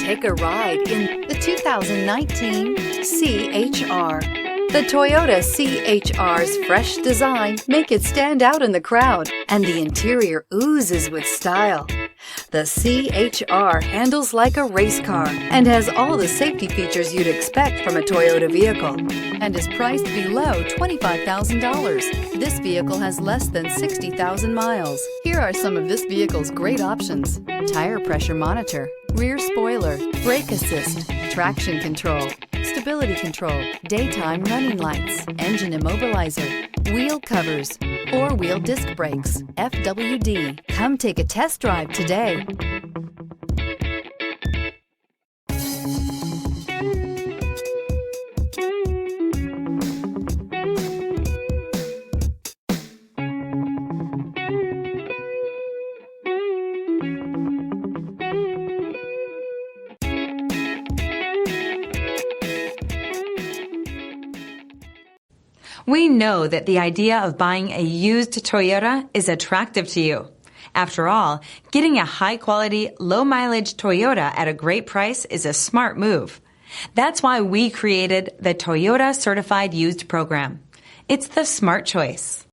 Take a ride in the 2019 CHR. The Toyota CHR's fresh design make it stand out in the crowd, and the interior oozes with style. The CHR handles like a race car and has all the safety features you'd expect from a Toyota vehicle, and is priced below $25,000. This vehicle has less than 60,000 miles. Here are some of this vehicle's great options: tire pressure monitor, rear spoiler, brake assist, traction control, stability control, daytime running lights, engine immobilizer, wheel covers, four-wheel disc brakes, FWD. Come take a test drive today. We know that the idea of buying a used Toyota is attractive to you. After all, getting a high-quality, low-mileage Toyota at a great price is a smart move. That's why we created the Toyota Certified Used program. It's the smart choice.